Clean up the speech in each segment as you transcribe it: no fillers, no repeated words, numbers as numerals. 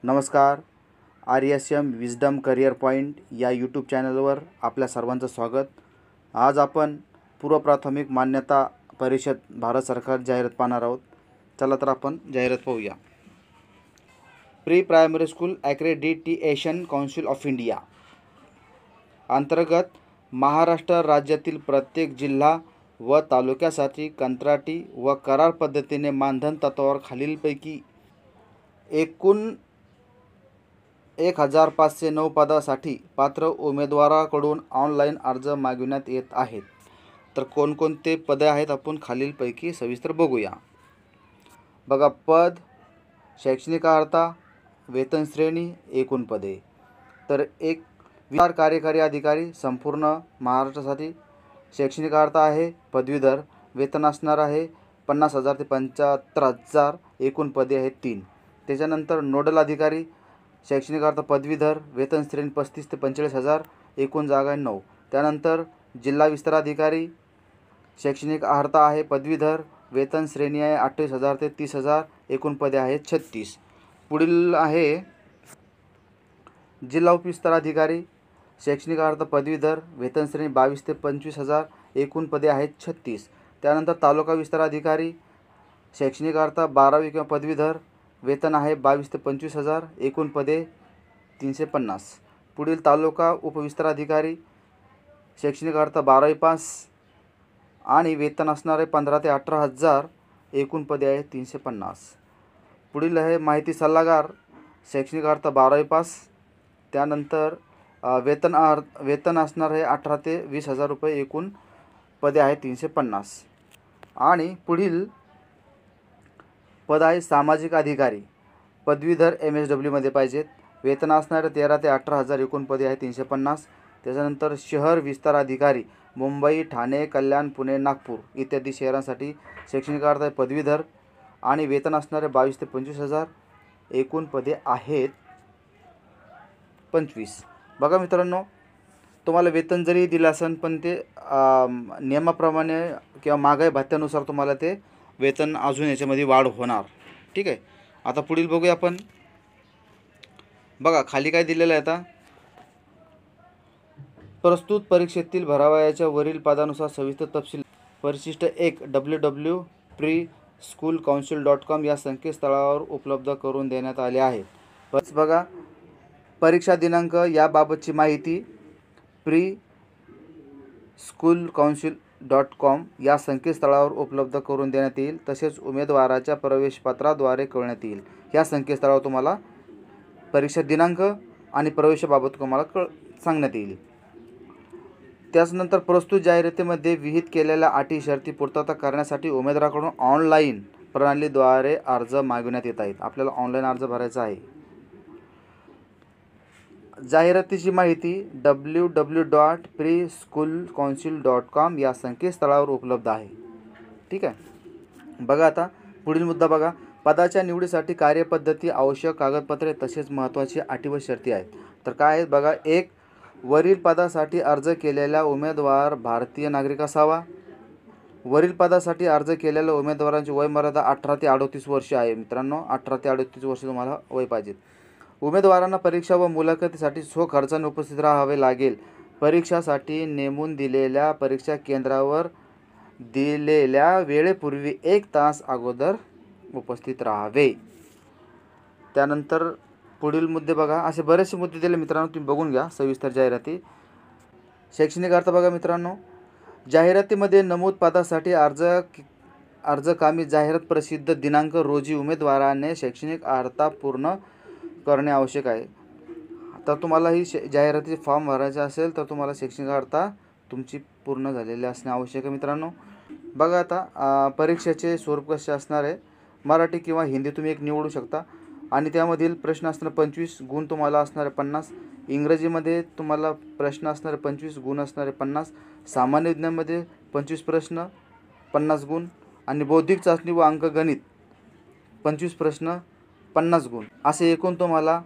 नमस्कार. RSM wisdom career point या YouTube चॅनलवर आपल्या सर्वांचं स्वागत. आज आपण पूर्व प्राथमिक मान्यता परिषद भारत सरकार जाहिरात पाहणार आहोत. चला तर आपण जाहिरात पाहूया. Pre primary school accreditation council of India अंतर्गत महाराष्ट्र राज्यातील प्रत्येक जिल्हा व तालुक्यासाठी कंत्राटी व करार पद्धतीने मानधन तत्वावर खालीलपैकी एकूण 1509 पदासाठी पात्र उमेदवाराकडून ऑनलाईन अर्ज मागविण्यात येत आहेत. तर कोणकोणते पदे आहेत आपण खालीलपैकी सविस्तर बघूया. बघा, पद, शैक्षणिक अर्हता, वेतन श्रेणी, एकूण पदे. तर एक विस्तार कार्यकारी अधिकारी संपूर्ण महाराष्ट्रासाठी. शैक्षणिक अर्हता आहे पदवीधर. वेतन असणार आहे 50,000 ते 75,000. एकूण पदे आहेत 3. त्याच्यानंतर नोडल अधिकारी शैक्षणिक अर्हता पदवीधर. वेतन श्रेणी 35 ते 45,000. एकूण जागा आहे 9. त्यानंतर जिल्हा विस्तार अधिकारी शैक्षणिक अर्हता आहे पदवीधर. वेतन श्रेणी आहे 28,000 ते 30,000. एकूण पदे आहेत 36. पुढील आहे जिल्हा उपविस्तार अधिकारी शैक्षणिक अर्हता पदवीधर. वेतन श्रेणी 22 ते 25,000. एकूण पदे आहेत 36. त्यानंतर तालुका विस्तार अधिकारी शैक्षणिक अर्हता 12वी किंवा पदवीधर. वेतन आहे 22 ते 25,000. एकूण पदे 350. पुढील तालुका उपविस्तार अधिकारी शैक्षणिक अर्हता 12वी पास आणि वेतन असणार आहे 15 ते 18,000. एकूण पदे आहेत 350. पुढील आहे माहिती सल्लागार शैक्षणिक अर्हता 12वी पास. त्यानंतर वेतन असणार आहे 18 ते 20,000 रुपये. एकूण पदे आहेत 350. आणि पुढील पद आहे सामाजिक अधिकारी पदवीधर. MSW पाहिजेत. वेतन असणारे 13 ते 18,000. एकूण पदे आहे 350. त्याच्यानंतर शहर विस्तार अधिकारी मुंबई, ठाणे, कल्याण, पुणे, नागपूर इत्यादी शहरांसाठी शैक्षणिक अर्हता आहे पदवीधर आणि वेतन असणारे 22 ते 25,000. एकूण पदे आहेत 25. बघा मित्रांनो, तुम्हाला वेतन जरी दिलं असेल पण ते नियमाप्रमाणे किंवा महागाई भत्त्यानुसार तुम्हाला ते वेतन अजून याच्यामध्ये वाढ होणार. ठीक आहे. आता पुढील बघूया आपण. बघा खाली काय दिलेलं आहे आता. प्रस्तुत परीक्षेतील भरावयाच्या वरील पदानुसार सविस्तर तपशील परिशिष्ट 1 www.preschoolcouncil.com या संकेतस्थळावर उपलब्ध करून देण्यात आले आहे. बघा, परीक्षा दिनांक याबाबतची माहिती preschoolcouncil.com या संकेतस्थळावर उपलब्ध करून देण्यात येईल. तसेच उमेदवाराच्या प्रवेशपत्राद्वारे कळवण्यात येईल. या संकेतस्थळावर तुम्हाला परीक्षा दिनांक आणि प्रवेशाबाबत तुम्हाला सांगण्यात येईल. त्याचनंतर प्रस्तुत जाहिरातीमध्ये विहित केलेल्या अटी शर्ती पूर्तता करण्यासाठी उमेदवाराकडून ऑनलाईन प्रणालीद्वारे अर्ज मागविण्यात येत आहेत. आपल्याला ऑनलाईन अर्ज भरायचा आहे. जाहिरातीची माहिती www.preschoolcouncil.com या संकेतस्थळावर उपलब्ध आहे. ठीक आहे. बघा आता पुढील मुद्दा बघा. पदाच्या निवडीसाठी कार्यपद्धती, आवश्यक कागदपत्रे तसेच महत्त्वाची अटी व शर्ती आहेत. तर काय आहेत बघा. 1. वरील पदासाठी अर्ज केलेला उमेदवार भारतीय नागरिक असावा. वरील पदासाठी अर्ज केलेल्या उमेदवारांची वयमर्यादा 18 ते 38 वर्ष आहे. मित्रांनो, 18 ते 38 वर्ष तुम्हाला वय पाहिजे. उमेदवारांना परीक्षा व मुलाखतीसाठी स्वखर्चाने उपस्थित राहावे लागेल. परीक्षासाठी नेमून दिलेल्या परीक्षा केंद्रावर दिलेल्या वेळेपूर्वी 1 तास अगोदर उपस्थित राहावे. त्यानंतर पुढील मुद्दे बघा. असे बरेचसे मुद्दे दिले मित्रांनो, तुम्ही बघून घ्या सविस्तर जाहिराती. शैक्षणिक अर्थ बघा मित्रांनो. जाहिरातीमध्ये नमूद पदासाठी अर्जकामी जाहिरात प्रसिद्ध दिनांक रोजी उमेदवाराने शैक्षणिक अर्हता पूर्ण करणे आवश्यक आहे. तर तुम्हाला ही जाहिरातीचे फॉर्म भरायचा असेल तर तुम्हाला शैक्षणिक अर्हता तुमची पूर्ण झालेली असणे आवश्यक आहे मित्रांनो. बघा आता परीक्षेचे स्वरूप कसे असणार आहे. मराठी किंवा हिंदी तुम्ही एक निवडू शकता आणि त्यामधील प्रश्न असणार 25 गुण तुम्हाला असणारे 50. इंग्रजीमध्ये तुम्हाला प्रश्न असणारे 25 गुण असणारे 50. सामान्य विज्ञानामध्ये 25 प्रश्न 50 गुण आणि बौद्धिक चाचणी व अंकगणित 25 प्रश्न 50 गुण असे एकूण तुम्हाला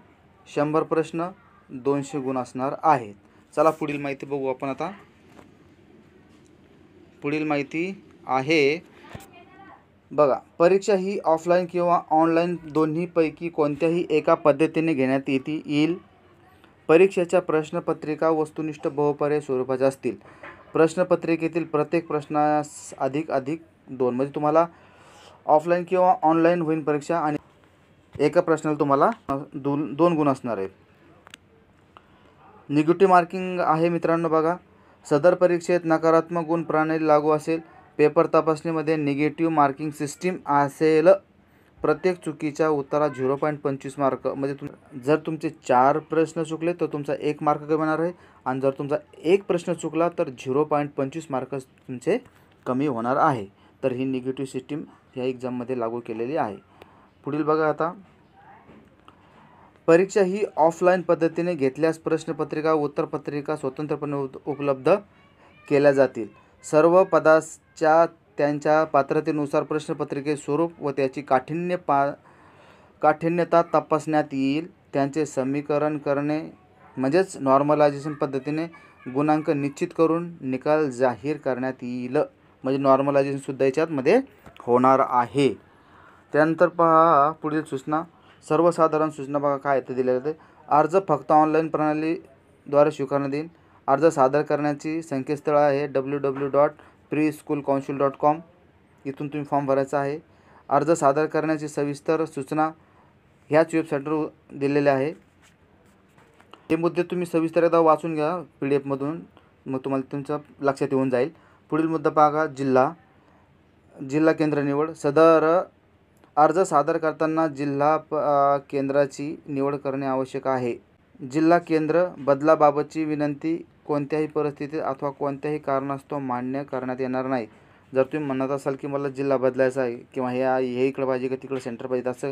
100 प्रश्न 200 गुण असणार आहेत. चला पुढील माहिती बघू आपण आता. पुढील माहिती आहे बघा, परीक्षा ही ऑफलाईन किंवा ऑनलाईन दोन्हीपैकी कोणत्याही एका पद्धतीने घेण्यात येईल. परीक्षेच्या प्रश्नपत्रिका वस्तुनिष्ठ बहुपर्यायी स्वरूपाच्या असतील. प्रश्नपत्रिकेतील प्रत्येक प्रश्नास अधिक 2 म्हणजे तुम्हाला ऑफलाईन किंवा ऑनलाईन होईल परीक्षा आणि एका प्रश्नाला तुम्हाला 2 गुण असणार आहेत. निगेटिव्ह मार्किंग आहे मित्रांनो. बघा, सदर परीक्षेत नकारात्मक गुण प्रणाली लागू असेल. पेपर तपासणीमध्ये निगेटिव्ह मार्किंग सिस्टीम असेल. प्रत्येक चुकीच्या उत्तरात 0.25 मार्क म्हणजे जर तुमचे 4 प्रश्न चुकले तर तुमचा 1 मार्क कमी होणार आहे आणि जर तुमचा 1 प्रश्न चुकला तर 0.25 मार्क तुमचे कमी होणार आहे. तर ही निगेटिव्ह सिस्टीम ह्या एक्झाममध्ये लागू केलेली आहे. पुढील बघा, आता परीक्षा ही ऑफलाईन पद्धतीने घेतल्यास प्रश्नपत्रिका व उत्तरपत्रिका स्वतंत्रपणे उपलब्ध केल्या जातील. सर्व पदाच्या त्यांच्या पात्रतेनुसार प्रश्नपत्रिकेचे स्वरूप व त्याची काठिण्यता तपासण्यात येईल. त्यांचे समीकरण करणे म्हणजेच नॉर्मलायझेशन पद्धतीने गुणांक निश्चित करून निकाल जाहीर करण्यात येईल. म्हणजे नॉर्मलायझेशनसुद्धा याच्यामध्ये होणार आहे. त्यानंतर पहा पुढील सूचना. सर्वसाधारण सूचना बघा काय ते दिलेलं आहे. अर्ज फक्त ऑनलाईन प्रणालीद्वारे स्वीकारण्यात येईल. अर्ज सादर करण्याची संकेतस्थळ आहे www.preschoolcouncil.com. इथून तुम्ही फॉर्म भरायचा आहे. अर्ज सादर करण्याची सविस्तर सूचना ह्याच वेबसाईटवर दिलेल्या आहे. हे मुद्दे तुम्ही सविस्तर एकदा वाचून घ्या PDF मधून, मग तुम्हाला तुमचं लक्षात येऊन जाईल. पुढील मुद्दा बघा, जिल्हा केंद्र निवड. सदर अर्ज सादर करताना जिल्हा केंद्राची निवड करणे आवश्यक आहे. जिल्हा केंद्र बदलाबाबतची विनंती कोणत्याही परिस्थितीत अथवा कोणत्याही कारणास्तव मान्य करण्यात येणार नाही. जर तुम्ही म्हणत असाल की मला जिल्हा बदलायचा आहे किंवा हे इकडं पाहिजे का तिकडं सेंटर पाहिजे, असं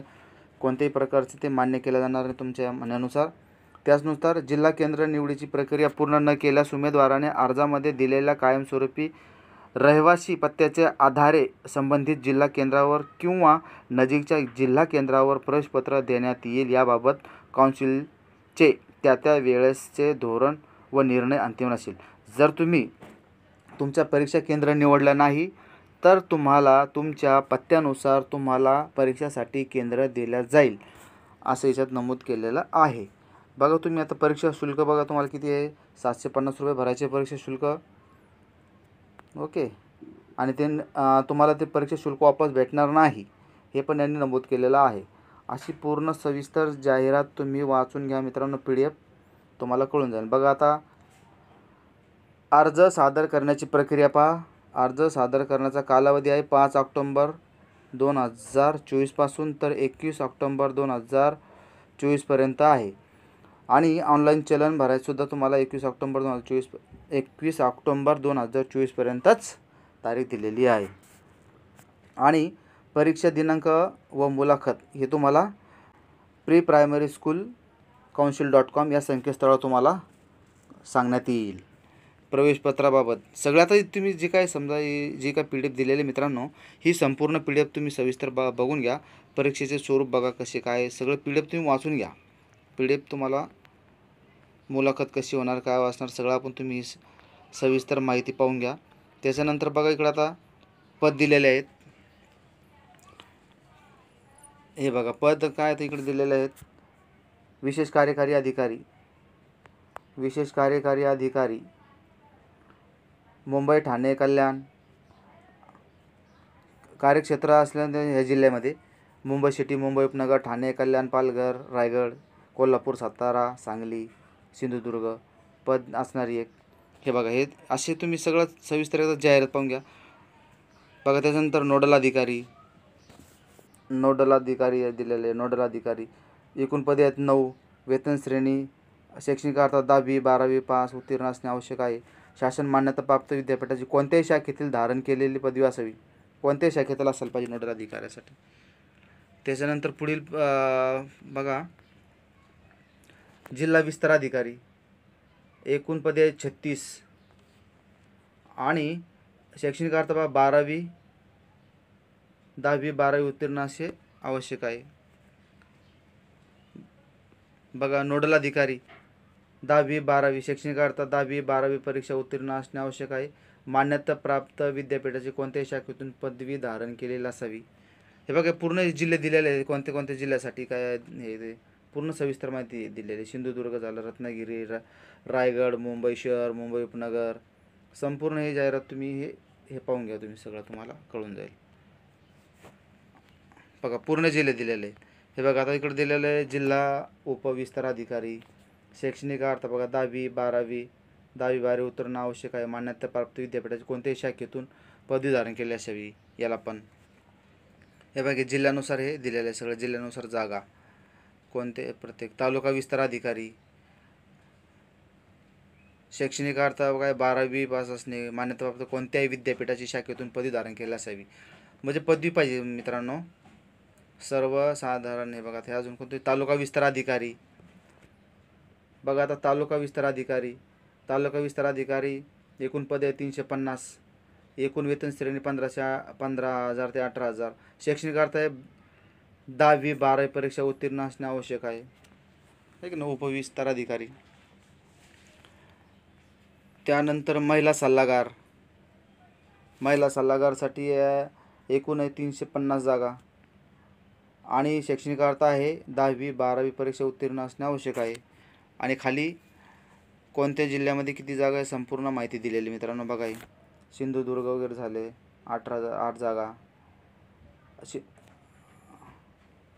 कोणत्याही प्रकारचे ते मान्य केलं जाणार नाही तुमच्या म्हणण्यानुसार. त्याचनुसार जिल्हा केंद्र निवडीची प्रक्रिया पूर्ण न केल्यास उमेदवाराने अर्जामध्ये दिलेल्या कायमस्वरूपी रहिवासी पत्त्याच्या आधारे संबंधित जिल्हा केंद्रावर किंवा नजीकच्या जिल्हा केंद्रावर प्रवेशपत्र देण्यात येईल. याबाबत काउन्सिलचे त्या वेळेसचे धोरण व निर्णय अंतिम असेल. जर तुम्ही तुमच्या परीक्षा केंद्र निवडलं नाही तर तुम्हाला तुमच्या पत्त्यानुसार तुम्हाला परीक्षासाठी केंद्र दिलं जाईल, असं याच्यात नमूद केलेलं आहे. बघा, तुम्ही आता परीक्षा शुल्क बघा तुम्हाला किती आहे. 750 रुपये भरायचे परीक्षा शुल्क. ओके. आणि ते तुम्हाला ते परीक्षा शुल्क वापस भेटणार नाही, हे पण यांनी नमूद केलेलं आहे. अशी पूर्ण सविस्तर जाहिरात तुम्ही वाचून घ्या मित्रांनो. PDF तुम्हाला कळून जाईल. बघा, आता अर्ज सादर करण्याची प्रक्रिया पहा. अर्ज सादर करण्याचा कालावधी आहे 5 ऑक्टोबर 2024 पासून तर 21 ऑक्टोबर 2024 पर्यंत आहे. आणि ऑनलाईन चलन भरायचंसुद्धा तुम्हाला 21 ऑक्टोबर 2024 पर्यंतच तारीख दिलेली आहे. आणि परीक्षा दिनांक व मुलाखत हे तुम्हाला preschoolcouncil.com या संकेतस्थळावर तुम्हाला सांगण्यात येईल. प्रवेशपत्राबाबत सगळ्यात तुम्ही जे काय समजा जी काय PDF दिलेले मित्रांनो, ही संपूर्ण PDF तुम्ही सविस्तर बघून घ्या. परीक्षेचे स्वरूप बघा कसे काय, सगळं PDF तुम्ही वाचून घ्या. PDF तुम्हाला मुलाखत कशी होणार, काय वाचणार, सगळं आपण तुम्ही सविस्तर माहिती पाहून घ्या. त्याच्यानंतर बघा, इकडं आता पद दिलेले आहेत. हे बघा पद काय तर इकडे दिलेले आहेत. विशेष कार्यकारी अधिकारी मुंबई, ठाणे, कल्याण. कार्यक्षेत्र असल्याने ह्या जिल्ह्यामध्ये मुंबई सिटी, मुंबई उपनगर, ठाणे, कल्याण, पालघर, रायगड, कोल्हापूर, सातारा, सांगली, सिंधुदुर्ग. पद असणारी एक. हे बघा, हे असे तुम्ही सगळं सविस्तर एकदा जाहिरात पाहून घ्या. बघा, त्याच्यानंतर नोडल अधिकारी दिलेले. नोडल अधिकारी एकूण पदे आहेत 9. वेतन श्रेणी शैक्षणिक अर्थात 10वी 12वी पास उत्तीर्ण असणे आवश्यक आहे. शासन मान्यताप्राप्त विद्यापीठाची कोणत्याही शाखेतील धारण केलेली पदवी असावी. कोणत्याही शाखेतील असायला पाहिजे नोडल अधिकाऱ्यासाठी. त्याच्यानंतर पुढील बघा, जिल्हा विस्तार अधिकारी एकूण पदे आहेत 36 आणि शैक्षणिक अर्थ 10वी 12वी उत्तीर्ण असे आवश्यक आहे. बघा, नोडल अधिकारी 10वी 12वी शैक्षणिक अर्थ 10वी 12वी परीक्षा उत्तीर्ण असणे आवश्यक आहे. मान्यताप्राप्त विद्यापीठाची कोणत्याही शाखेतून पदवी धारण केलेली असावी. हे बघा पूर्ण जिल्हे दिलेले आहेत, कोणत्या कोणत्या जिल्ह्यासाठी काय हे ते पूर्ण सविस्तर माहिती दिलेली आहे. सिंधुदुर्ग झालं, रत्नागिरी, रायगड, मुंबई शहर, मुंबई उपनगर, संपूर्ण ही जाहिरात तुम्ही हे पाहून घ्या, तुम्ही सगळं तुम्हाला कळून जाईल. बघा पूर्ण जिल्हे दिलेले आहेत. हे बघा आता इकडे दिलेलं आहे जिल्हा उपविस्तार अधिकारी. शैक्षणिक अर्थ बघा 10वी 12वी उत्तीर्ण आवश्यक आहे. मान्यताप्राप्त विद्यापीठाची कोणत्याही शाखेतून पदवी धारण केली असावी. याला पण हे बघा जिल्ह्यानुसार हे दिलेलं आहे सगळं. जिल्ह्यानुसार जागा कोणते प्रत्येक तालुका विस्तार अधिकारी. शैक्षणिक अर्थ बघा 12वी पास असणे. मान्यताप्राप्त कोणत्याही विद्यापीठाची शाखेतून पदवी धारण केली असावी. म्हणजे पदवी पाहिजे मित्रांनो. सर्वसाधारण हे बघा हे अजून कोणते तालुका विस्तार अधिकारी. बघा आता तालुका विस्तार अधिकारी एकूण पदे 350. एकूण वेतन श्रेणी 15,000 ते 18,000. शैक्षणिक अर्थ आहे 10वी 12वी परीक्षा उत्तीर्ण असणे आवश्यक आहे. ठीक ना. उपविस्तार अधिकारी. त्यानंतर महिला सल्लागारसाठी एकूण आहे 350 जागा आणि शैक्षणिक अर्थ आहे 10वी 12वी परीक्षा उत्तीर्ण असणे आवश्यक आहे. आणि खाली कोणत्या जिल्ह्यामध्ये किती जागा आहे संपूर्ण माहिती दिलेली मित्रांनो. बघा सिंधुदुर्ग वगैरे झाले 8 जागा अशी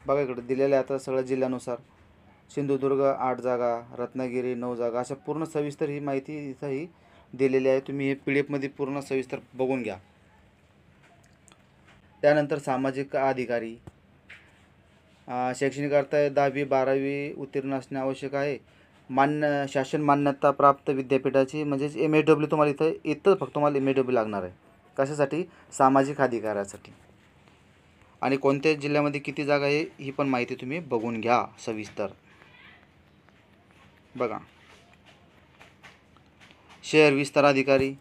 बघा इकडे दिलेलं आहे. आता सगळ्या जिल्ह्यानुसार सिंधुदुर्ग 8 जागा, रत्नागिरी 9 जागा, अशा पूर्ण सविस्तर ही माहिती इथंही दिलेली आहे. तुम्ही हे PDF मध्ये पूर्ण सविस्तर बघून घ्या. त्यानंतर सामाजिक अधिकारी. शैक्षणिक अर्थ आहे 10वी 12वी उत्तीर्ण असणे आवश्यक आहे. शासन मान्यता प्राप्त विद्यापीठाची म्हणजेच MSW तुम्हाला इथं येतं. फक्त तुम्हाला MSW लागणार आहे. कशासाठी? सामाजिक अधिकारासाठी. आणि कोणत्या जिल्ह्यामध्ये किती जागा आहे ही पण माहिती तुम्ही बघून घ्या सविस्तर. बघा शहर विस्तार अधिकारी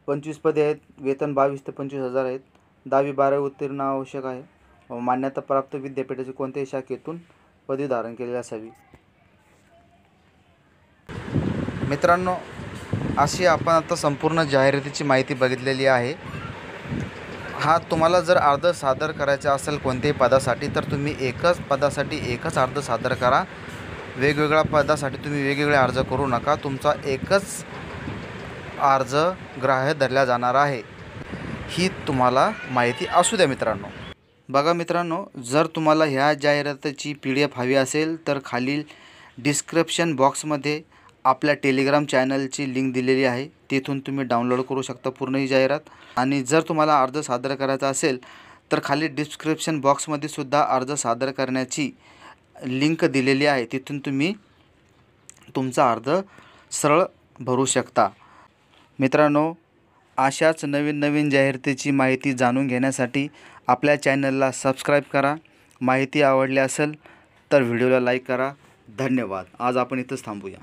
25 पदे आहेत. वेतन 22 ते 25,000 आहेत. 10वी 12वी उत्तीर्ण आवश्यक आहे. मान्यताप्राप्त विद्यापीठाची कोणत्याही शाखेतून पदवी धारण केलेली असावी. मित्रांनो अशी आपण आता संपूर्ण जाहिरातीची माहिती बघितलेली आहे. हा तुम्हाला जर अर्ज सादर करायचा असेल कोणत्याही पदासाठी तर तुम्ही एकच पदासाठी एकच अर्ज सादर करा. वेगवेगळ्या पदासाठी तुम्ही वेगवेगळे अर्ज करू नका. तुमचा एकच अर्ज ग्राह्य धरला जाणार आहे. ही तुम्हाला माहिती असू द्या मित्रांनो. बघा मित्रांनो जर तुम्हाला ह्या जाहिरातीची PDF हवी असेल तर खालील डिस्क्रिप्शन बॉक्समध्ये आपल्या टेलिग्राम चॅनलची लिंक दिलेली आहे. तिथून तुम्ही डाउनलोड करू शकता पूर्ण ही जाहिरात. आणि जर तुम्हाला अर्ज सादर करायचा असेल तर खाली डिस्क्रिप्शन बॉक्समध्ये सुद्धा अर्ज सादर करण्याची लिंक दिलेली आहे. तिथून तुम्ही तुमचा अर्ज सरळ भरू शकता. मित्रांनो अशाच नवीन जाहिरातीची माहिती जाणून घेण्यासाठी आपल्या चॅनलला सबस्क्राईब करा. माहिती आवडली असेल तर व्हिडिओला लाईक करा. धन्यवाद. आज आपण इथंच थांबूया.